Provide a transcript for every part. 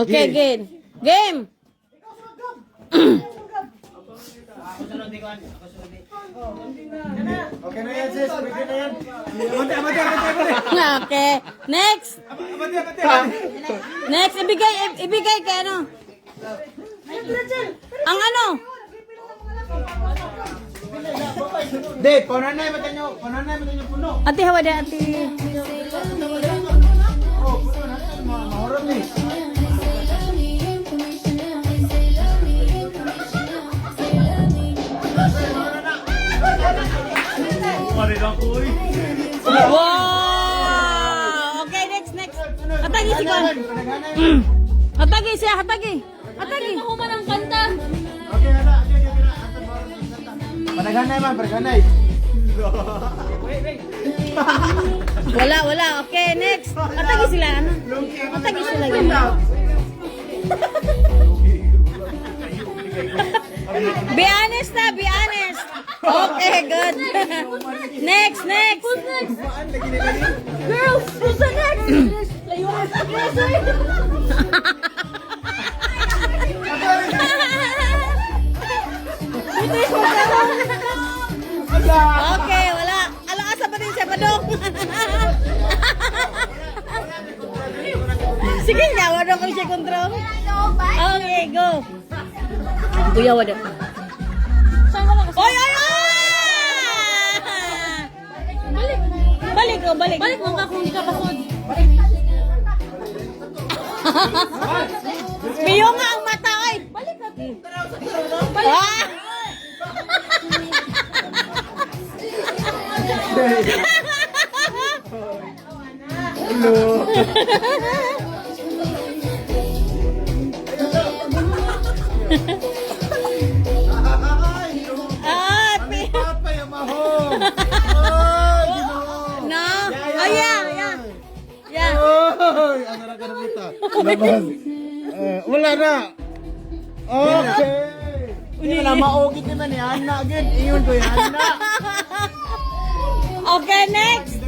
Okay, game. Game! Okay na yan, sis. Pwede na yan. Okay. Next! Next, ibigay kay ano? Ang ano? Di, pananay mo tanyo puno. Ate, hawa din, ate. Oh, puno na ito. Mahurap ni. Wow! Okay, next. Hatagi si Kon. Hatagi siya, hatagi. Hatagi. Mahuma ng kanta. Okay, na. Panaganay man, panaganay. Wala. Okay, next. Hatagi sila, ano? Hatagi sila. Be honest na, be honest. Okay, good. Next. Girls, who's the next? Okay, wala. Alaasa pa din siya, Padong. Sige nga, wala ko siya control. Okay, go. Kuya, wala. Oy! Balik. Balik mo ka kung hindi ka pasod. Biyo nga ang mata, oy. Balik natin. Balik. Hello. Papa yung mahong. Ay, Ginoo. No? Oh, yeah. Ay, ang naraga na kita. Labas. Wala na. Okay. Hindi na maugit naman ni Ana again. Iyon ko yung Ana. Okay, next.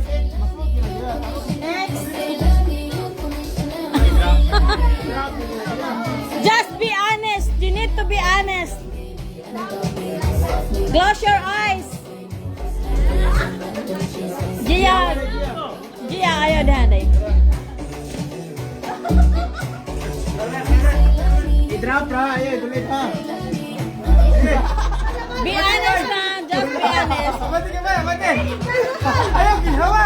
Just be honest. You need to be honest. Close your eyes. Gia, ayaw na. I-drop ra. Ayaw, tuloy pa. Be honest na. Just be honest. Abante ka ba? Abante. Ayaw, ginawa.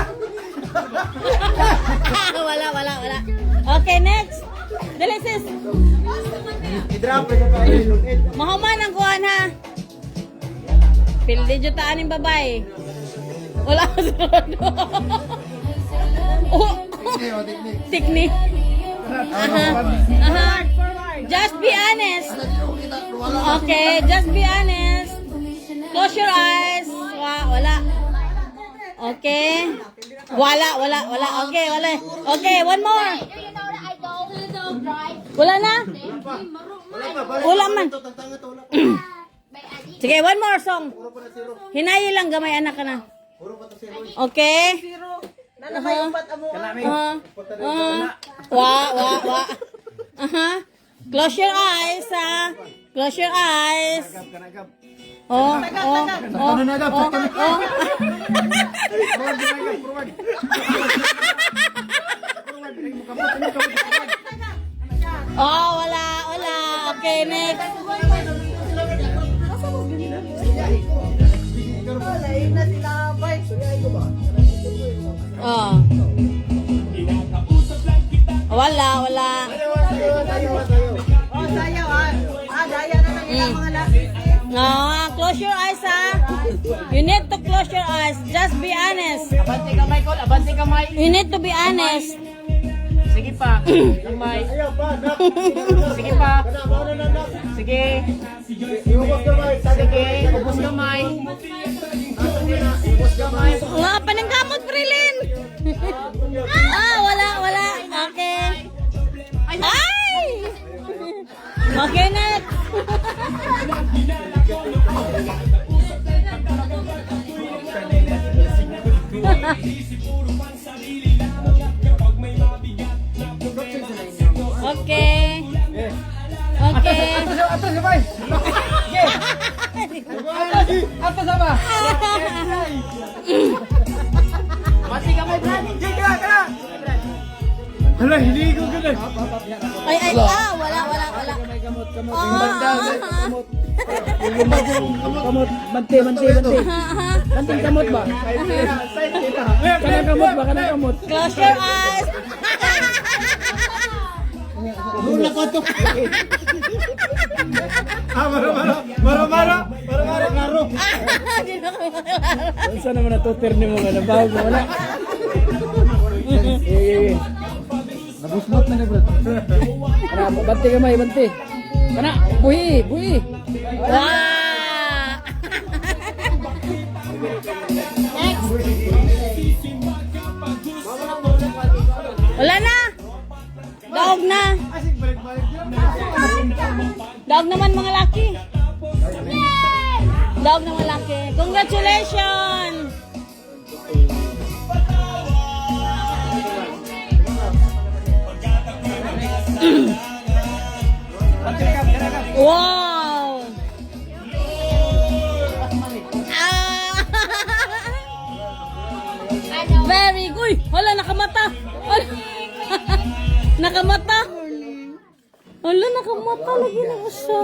Wala. Okay, next. Dali, sis. I-drop ra ka. Mahuman ang kuha na. Pildi dyo taan yung babae. Wala ko sunod. Tikni. Just be honest. Okay, just be honest. Close your eyes. Wala. Okay. Wala. Okay, wala. Okay, one more. Wala na? Wala man. Sige, one more song. Hinayi lang gamay anak ka na. Okay? Wa. Close your eyes, ha? Close your eyes. Oh. Oh, wala. Okay, next. Oh. Wala. No, close your eyes, ha? You need to close your eyes. Just be honest. Abante kamay ko, abante kamay. You need to be honest. Sige pa. Kamay. Sige pa. Sige. Sige, ubos kamay. Nga, pananggamot, Prilin. Wala. Okay. Ay! Okay, next. Okay. Okay. Ato sabay. Ato sabay. Bati ka may Brad. Kana. Hala, hindi ko ganun. Ay, wala. Kamot, bante. Banting kamot ba? Kanang kamot ba? Kanang kamot. Close your eyes. Mula ko to. Maro. Saan naman natutir ni mo? Nabaho mo wala. Nabusmot na ni bro. Kana, bante ka may, bante. Kana, buhi. Wow. Next. Wala na. Daog na. Daog naman mga laki. Daog naman laki. Congratulations. Wow. Very good. Uy, wala nakamata. Nakamata. Wala nakamata lagi na siya.